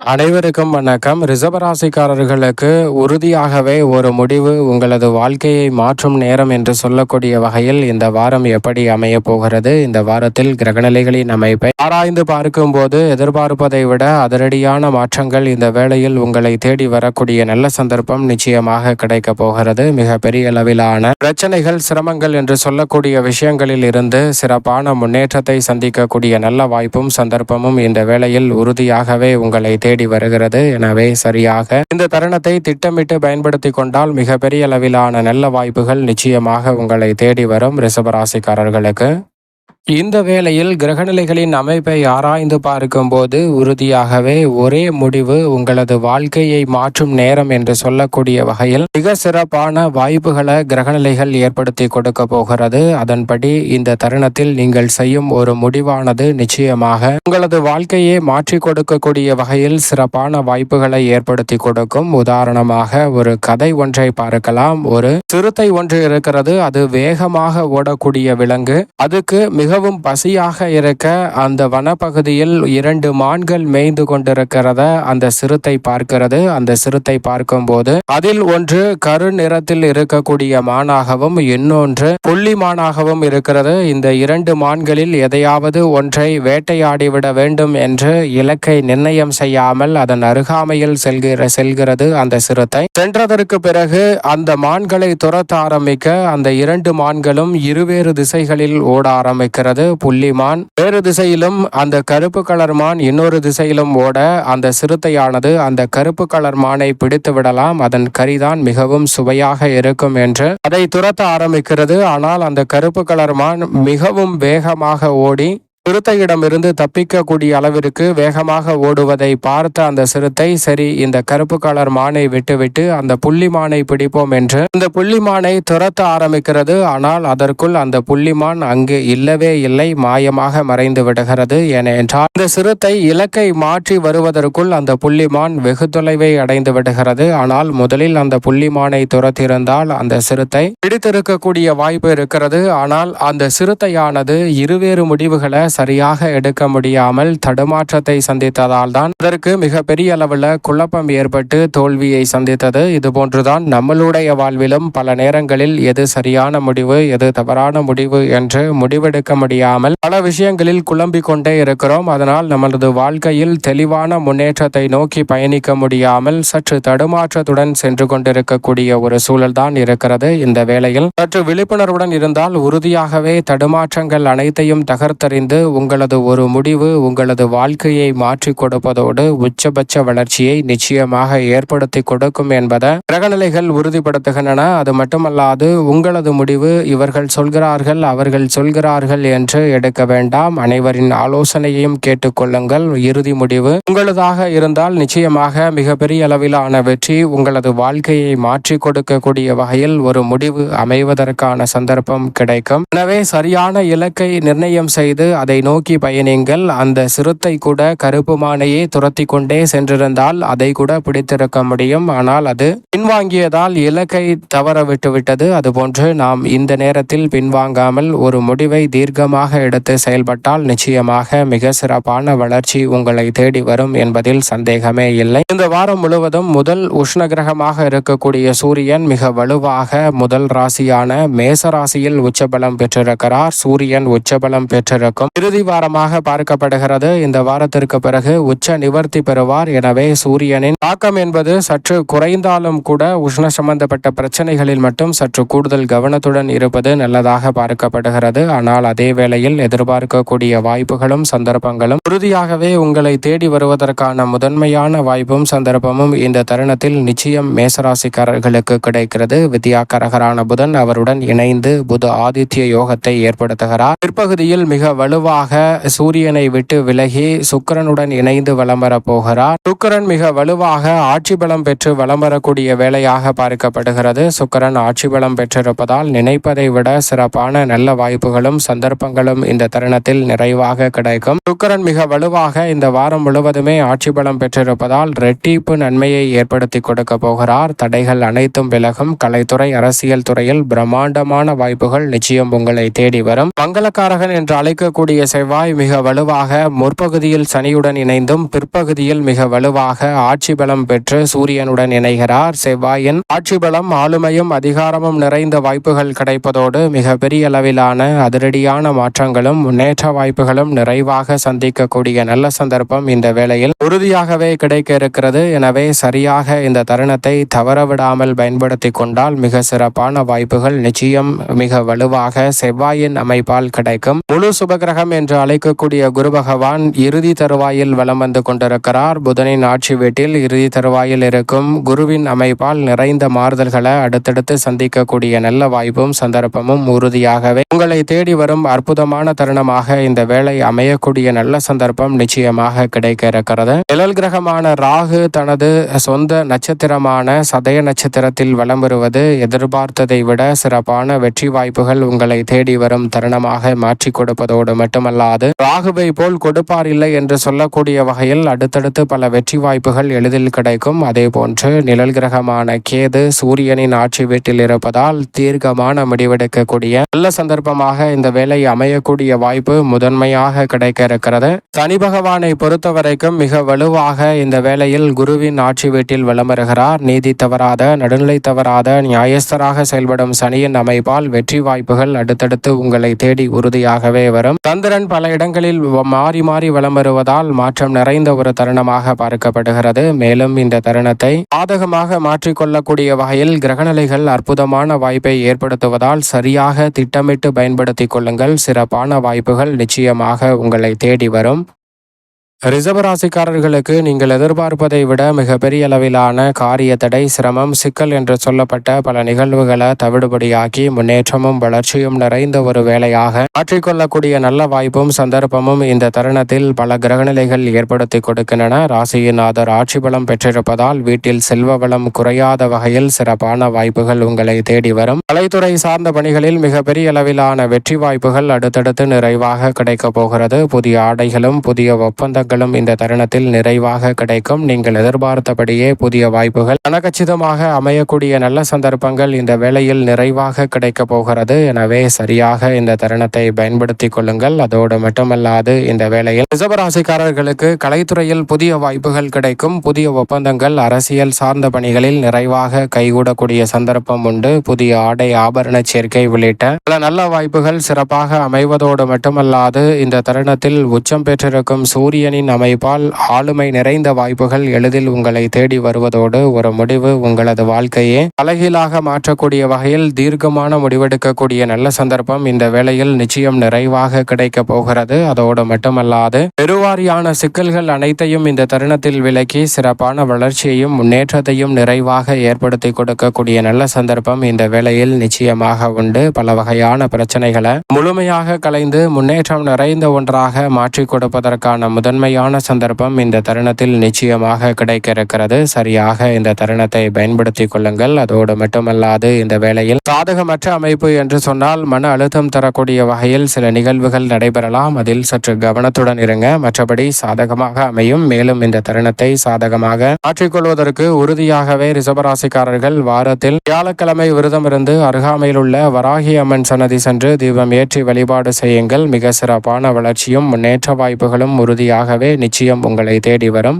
அனைவருக்கும் வணக்கம். ரிஷபராசிக்காரர்களுக்கு உறுதியாகவே ஒரு முடிவு உங்களது வாழ்க்கையை மாற்றும் நேரம் என்று சொல்லக்கூடிய வகையில் இந்த வாரம் எப்படி அமைய போகிறது, இந்த வாரத்தில் கிரகநிலைகளின் அமைப்பை ஆராய்ந்து பார்க்கும்போது எதிர்பார்ப்பதை விட அதிரடியான மாற்றங்கள் இந்த வேளையில் உங்களை தேடி வரக்கூடிய நல்ல சந்தர்ப்பம் நிச்சயமாக கிடைக்க போகிறது. மிக பெரிய அளவிலான பிரச்சனைகள், சிரமங்கள் என்று சொல்லக்கூடிய விஷயங்களில் இருந்து சிறப்பான முன்னேற்றத்தை சந்திக்கக்கூடிய நல்ல வாய்ப்பும் சந்தர்ப்பமும் இந்த வேளையில் உறுதியாகவே உங்களை தேடி வருகிறது. எனவே சரியாக இந்த தருணத்தை திட்டமிட்டு பயன்படுத்தி கொண்டால் மிகப்பெரிய அளவிலான நல்ல வாய்ப்புகள் நிச்சயமாக உங்களை தேடி வரும். ரிஷபராசிக்காரர்களுக்கு இந்த வேளையில் கிரகநிலைகளின் அமைப்பை ஆராய்ந்து பார்க்கும்போது உறுதியாகவே ஒரே முடிவு உங்களது வாழ்க்கையை மாற்றும் நேரம் என்று சொல்லக்கூடிய வகையில் மிக சிறப்பான வாய்ப்புகளை கிரகநிலைகள் ஏற்படுத்தி கொடுக்க போகிறது. அதன்படி இந்த தருணத்தில் நீங்கள் செய்யும் ஒரு முடிவானது நிச்சயமாக உங்களது வாழ்க்கையை மாற்றி கொடுக்கக்கூடிய வகையில் சிறப்பான வாய்ப்புகளை ஏற்படுத்தி கொடுக்கும். உதாரணமாக ஒரு கதை ஒன்றை பார்க்கலாம். ஒரு சிறுத்தை ஒன்று இருக்கிறது. அது வேகமாக ஓடக்கூடிய விலங்கு. அதுக்கு மிகவும் பசியாக இருக்க அந்த வனப்பகுதியில் 2 மான்கள் மேய்ந்து கொண்டிருக்கிறத அந்த சிறுத்தை பார்க்கிறது. அந்த சிறுத்தை பார்க்கும்போது அதில் ஒன்று கரு நிறத்தில் இருக்கக்கூடிய மானாகவும் இன்னொன்று புள்ளி மானாகவும் இருக்கிறது. இந்த 2 மான்களில் எதையாவது ஒன்றை வேட்டையாடிவிட வேண்டும் என்று இலக்கை நிர்ணயம் செய்யாமல் அதன் அருகாமையில் செல்கிறது அந்த சிறுத்தை. சென்றதற்கு பிறகு அந்த மான்களை துரத்த ஆரம்பிக்க அந்த 2 மான்களும் இருவேறு திசைகளில் ஓட ஆரம்பிக்கிறது. புள்ளிமான் வேறு திசையிலும் அந்த கருப்பு கலர் மான் இன்னொரு திசையிலும் ஓட அந்த சிறுத்தையானது அந்த கருப்பு கலர் மானை பிடித்து விடலாம், அதன் கறிதான் மிகவும் சுவையாக இருக்கும் என்று அதை துரத்த ஆரம்பிக்கிறது. ஆனால் அந்த கருப்பு கலர் மான் மிகவும் வேகமாக ஓடி சிறுத்தையிடமிருந்து தப்பிக்கக்கூடிய அளவிற்கு வேகமாக ஓடுவதை பார்த்த அந்த சிறுத்தை, சரி இந்த கருப்பு கலர் மானை விட்டுவிட்டு அந்த புள்ளிமானை பிடிப்போம் என்று அந்த புள்ளிமானை துரத்த ஆரம்பிக்கிறது. ஆனால் அதற்குள் அந்த புள்ளிமான் அங்கு இல்லவே இல்லை, மாயமாக மறைந்து விடுகிறது. ஏனென்றால் அந்த சிறுத்தை இலக்கை மாற்றி வருவதற்குள் அந்த புள்ளிமான் வெகு தொலைவை அடைந்து விடுகிறது. ஆனால் முதலில் அந்த புள்ளிமானை துரத்திருந்தால் அந்த சிறுத்தை பிடித்திருக்கக்கூடிய வாய்ப்பு இருக்கிறது. ஆனால் அந்த சிறுத்தையானது இருவேறு முடிவுகளை சரியாக எடுக்க முடியாமல் தடுமாற்றத்தை சந்தித்ததால் தான் அதற்கு மிகப்பெரிய அளவில் குழப்பம் ஏற்பட்டு தோல்வியை சந்தித்தது. இதுபோன்றுதான் நம்மளுடைய வாழ்விலும் பல நேரங்களில் எது சரியான முடிவு, எது தவறான முடிவு என்று முடிவெடுக்க முடியாமல் பல விஷயங்களில் குழம்பிக் கொண்டே இருக்கிறோம். அதனால் நமது வாழ்க்கையில் தெளிவான முன்னேற்றத்தை நோக்கி பயணிக்க முடியாமல் சற்று தடுமாற்றத்துடன் சென்று கொண்டிருக்கக்கூடிய ஒரு சூழல் தான் இருக்கிறது. இந்த வேளையில் சற்று விழிப்புணர்வுடன் இருந்தால் உறுதியாகவே தடுமாற்றங்கள் அனைத்தையும் தகர்த்தறிந்து உங்களது ஒரு முடிவு உங்களது வாழ்க்கையை மாற்றி கொடுப்பதோடு உச்சபட்ச வளர்ச்சியை நிச்சயமாக ஏற்படுத்தி கொடுக்கும் என்பதை கிரகநிலைகள் உறுதிப்படுத்துகின்றன. அது மட்டுமல்லாது உங்களது முடிவு இவர்கள் சொல்கிறார்கள் அவர்கள் சொல்கிறார்கள் என்று எடுக்க வேண்டாம். அனைவரின் ஆலோசனையையும் கேட்டுக்கொள்ளுங்கள். இறுதி முடிவு உங்களதாக இருந்தால் நிச்சயமாக மிகப்பெரிய அளவிலான வெற்றி உங்களது வாழ்க்கையை மாற்றி கொடுக்கக்கூடிய வகையில் ஒரு முடிவு அமைவதற்கான சந்தர்ப்பம் கிடைக்கும். எனவே சரியான இலக்கை நிர்ணயம் செய்து அதை நோக்கி பயணிங்கள். அந்த சிறுத்தை கூட கருப்பு மானையே துரத்தி கொண்டே சென்றிருந்தால் அதை கூட பிடித்திருக்க முடியும். ஆனால் அது பின்வாங்கியதால் இலக்கை தவற விட்டுவிட்டது. அதுபோன்று நாம் இந்த நேரத்தில் பின்வாங்காமல் ஒரு முடிவை தீர்க்கமாக எடுத்து செயல்பட்டால் நிச்சயமாக மிக சிறப்பான வளர்ச்சி உங்களை தேடி வரும் என்பதில் சந்தேகமே இல்லை. இந்த வாரம் முழுவதும் முதல் உஷ்ண கிரகமாக இருக்கக்கூடிய சூரியன் மிக வலுவாக முதல் ராசியான மேச ராசியில் உச்சபலம் பெற்றிருக்கிறார். சூரியன் உச்சபலம் பெற்றிருக்கும் இறுதி வாரமாக பார்க்கப்படுகிறது. இந்த வாரத்திற்கு பிறகு உச்ச நிவர்த்தி பெறுவார். எனவே சூரியனின் தாக்கம் என்பது சற்று குறைந்தாலும் கூட உஷ்ண சம்பந்தப்பட்ட பிரச்சனைகளில் மட்டும் சற்று கூடுதல் கவனத்துடன் இருப்பது நல்லதாக பார்க்கப்படுகிறது. ஆனால் அதே வேளையில் எதிர்பார்க்கக்கூடிய வாய்ப்புகளும் சந்தர்ப்பங்களும் உறுதியாகவே உங்களை தேடி வருவதற்கான முதன்மையான வாய்ப்பும் சந்தர்ப்பமும் இந்த தருணத்தில் நிச்சயம் மேசராசிக்காரர்களுக்கு கிடைக்கிறது. வித்யாகரகரான புதன் அவருடன் இணைந்து புத ஆதித்ய யோகத்தை ஏற்படுத்துகிறார். பிற்பகுதியில் மிக வலுவாக சூரியனை விட்டு விலகி சுக்கிரனுடன் இணைந்து வலம் வரப் போகிறார். சுக்கிரன் மிக வலுவாக ஆட்சி பலம் பெற்று வலம் வரக்கூடிய வேளையாக பார்க்கப்படுகிறது. சுக்கிரன் ஆட்சி பலம் பெற்றிருப்பதால் நினைப்பதை விட சிறப்பான நல்ல வாய்ப்புகளும் சந்தர்ப்பங்களும் இந்த தருணத்தில் நிறைவாக கிடைக்கும். சுக்கிரன் மிக வலுவாக இந்த வாரம் முழுவதுமே ஆட்சி பலம் பெற்றிருப்பதால் ரெட்டிப்பு நன்மையை ஏற்படுத்தி கொடுக்க போகிறார். தடைகள் அனைத்தும் விலகும். கலைத்துறை, அரசியல் துறையில் பிரம்மாண்டமான வாய்ப்புகள் நிச்சயம் உங்களை தேடி வரும். மங்களக்காரகன் என்று அழைக்கக்கூடிய இருக்கக்கூடிய செவ்வாய் மிக வலுவாக முற்பகுதியில் சனியுடன் இணைந்தும் பிற்பகுதியில் மிக வலுவாக ஆட்சி பலம் பெற்று சூரியனுடன் இணைகிறார். செவ்வாயின் ஆட்சி பலம் ஆளுமையும் அதிகாரமும் நிறைந்த வாய்ப்புகள் கிடைப்பதோடு மிக பெரிய அளவிலான அதிரடியான மாற்றங்களும் முன்னேற்ற வாய்ப்புகளும் நிறைவாக சந்திக்கக்கூடிய நல்ல சந்தர்ப்பம் இந்த வேளையில் உறுதியாகவே கிடைக்க இருக்கிறது. எனவே சரியாக இந்த தருணத்தை தவறவிடாமல் பயன்படுத்தி கொண்டால் மிக சிறப்பான வாய்ப்புகள் நிச்சயம் மிக வலுவாக செவ்வாயின் அமைப்பால் கிடைக்கும். முழு சுபகிரகம் என்று அழைக்கக்கூடிய குரு பகவான் இறுதி தருவாயில் வலம் வந்து கொண்டிருக்கிறார். புதனின் ஆட்சி வீட்டில் இறுதி தருவாயில் இருக்கும் குருவின் அமைப்பால் நிறைந்த மாறுதல்களை அடுத்தடுத்து சந்திக்கக்கூடிய நல்ல வாய்ப்பும் சந்தர்ப்பமும் உறுதியாகவே உங்களை தேடி வரும் அற்புதமான தருணமாக இந்த வேளை அமையக்கூடிய நல்ல சந்தர்ப்பம் நிச்சயமாக கிடைக்க இருக்கிறது. நிழல் கிரகமான ராகு தனது சொந்த நட்சத்திரமான சதய நட்சத்திரத்தில் வலம் வருவது எதிர்பார்த்ததை விட சிறப்பான வெற்றி வாய்ப்புகள் உங்களை தேடி வரும் தருணமாக மாற்றி கொடுப்பதோடு மட்டுமல்லாது ராகுவை போல் கொடுப்பார் இல்லை என்று சொல்லக்கூடிய வகையில் அடுத்தடுத்து பல வெற்றி வாய்ப்புகள் எளிதில் கிடைக்கும். அதே போன்று நிழல் கிரகமான கேது சூரியனின் ஆட்சி வீட்டில் இருப்பதால் தீர்க்கமான முடிவெடுக்கக்கூடிய நல்ல சந்தர்ப்பமாக இந்த வேலை அமையக்கூடிய வாய்ப்பு முதன்மையாக கிடைக்க இருக்கிறது. சனி பகவானை பொறுத்தவரைக்கும் மிக வலுவாக இந்த வேளையில் குருவின் ஆட்சி வீட்டில் வலம் வருகிறார். நீதி தவறாத நடுநிலை தவறாத நியாயஸ்தராக செயல்படும் சனியின் அமைப்பால் வெற்றி வாய்ப்புகள் அடுத்தடுத்து உங்களை தேடி உறுதியாகவே வரும். சந்திரன் பல இடங்களில் மாறி மாறி வலம் வருவதால் மாற்றம் நிறைந்த ஒரு தருணமாக பார்க்கப்படுகிறது. மேலும் இந்த தருணத்தை சாதகமாக மாற்றிக்கொள்ளக்கூடிய வகையில் கிரகநிலைகள் அற்புதமான வாய்ப்பை ஏற்படுத்துவதால் சரியாக திட்டமிட்டு பயன்படுத்திக் கொள்ளுங்கள். சிறப்பான வாய்ப்புகள் நிச்சயமாக உங்களை தேடி வரும். ரிஷபராசிக்காரர்களுக்கு நீங்கள் எதிர்பார்ப்பதை விட மிகப்பெரிய அளவிலான காரிய தடை சிரமம் சிக்கல் என்று சொல்லப்பட்ட பல நிகழ்வுகளை தவிடுபடியாக்கி முன்னேற்றமும் வளர்ச்சியும் நிறைந்த ஒரு வேலையாக மாற்றிக்கொள்ளக்கூடிய நல்ல வாய்ப்பும் சந்தர்ப்பமும் இந்த தருணத்தில் பல கிரகநிலைகள் ஏற்படுத்தி கொடுக்கின்றன. ராசியிநாதர் ஆட்சி பலம் பெற்றிருப்பதால் வீட்டில் செல்வ வளம் குறையாத வகையில் சிறப்பான வாய்ப்புகள் உங்களை தேடி வரும். கலைத்துறை சார்ந்த பணிகளில் மிகப்பெரிய அளவிலான வெற்றி வாய்ப்புகள் அடுத்தடுத்து நிறைவாக கிடைக்கப் போகிறது. புதிய ஆடைகளும் புதிய ஒப்பந்தங்களும் இந்த தருணத்தில் நிறைவாக கிடைக்கும். நீங்கள் எதிர்பார்த்தபடியே புதிய வாய்ப்புகள் கனகச்சிதமாக அமையக்கூடிய நல்ல சந்தர்ப்பங்கள் இந்த வேளையில் நிறைவாக கிடைக்க போகிறது. எனவே சரியாக இந்த தருணத்தை பயன்படுத்திக் கொள்ளுங்கள். அதோடு மட்டுமல்லாது இந்த வேளையில் ரிஷபராசிக்காரர்களுக்கு கலைத்துறையில் புதிய வாய்ப்புகள் கிடைக்கும். புதிய ஒப்பந்தங்கள் அரசியல் சார்ந்த பணிகளில் நிறைவாக கைகூடக்கூடிய சந்தர்ப்பம் உண்டு. புதிய ஆடை ஆபரண சேர்க்கை உள்ளிட்ட பல நல்ல வாய்ப்புகள் சிறப்பாக அமைவதோடு மட்டுமல்லாது இந்த தருணத்தில் உச்சம் பெற்றிருக்கும் சூரியனின் அமைப்பால் ஆளுமை நிறைந்த வாய்ப்புகள் எளிதில் உங்களை தேடி வருவதோடு ஒரு முடிவு உங்களது வாழ்க்கையே அழகிலாக மாற்றக்கூடிய வகையில் தீர்க்கமான முடிவெடுக்கக்கூடிய நல்ல சந்தர்ப்பம் இந்த வேளையில் நிச்சயம் நிறைவாக கிடைக்க போகிறது. அதோடு மட்டுமல்லாது பெருவாரியான சிக்கல்கள் அனைத்தையும் இந்த தருணத்தில் விலக்கி சிறப்பான வளர்ச்சியையும் முன்னேற்றத்தையும் நிறைவாக ஏற்படுத்தி கொடுக்கக்கூடிய நல்ல சந்தர்ப்பம் இந்த வேளையில் நிச்சயமாக உண்டு. பல வகையான பிரச்சனைகளை முழுமையாக கலைந்து முன்னேற்றம் நிறைந்த ஒன்றாக மாற்றி கொடுப்பதற்கான முதன்மையான சந்தர்ப்பம் இந்த தருணத்தில் நிச்சயமாக கிடைக்க இருக்கிறது. சரியாக இந்த தருணத்தை பயன்படுத்திக் கொள்ளுங்கள். அதோடு மட்டுமல்லாது இந்த வேளையில் சாதகமற்ற அமைப்பு என்று சொன்னால் மன அழுத்தம் தரக்கூடிய வகையில் சில நிகழ்வுகள் நடைபெறலாம். அதில் சற்று கவனத்துடன் இருங்க. மற்றபடி சாதகமாக அமையும். மேலும் இந்த தருணத்தை சாதகமாக மாற்றிக்கொள்வதற்கு உறுதியாகவே ரிஷபராசிக்காரர்கள் வாரத்தில் வியாழக்கிழமை விரதம் இருந்து அருகாமையில் உள்ள வராகி அம்மன் சன்னதி சென்று தீபம் ஏற்றி வழிபாடு செய்யுங்கள். மிக சிறப்பான வளர்ச்சியும் முன்னேற்ற வாய்ப்புகளும் உறுதியாகவே நிச்சயம் உங்களை தேடி வரும்.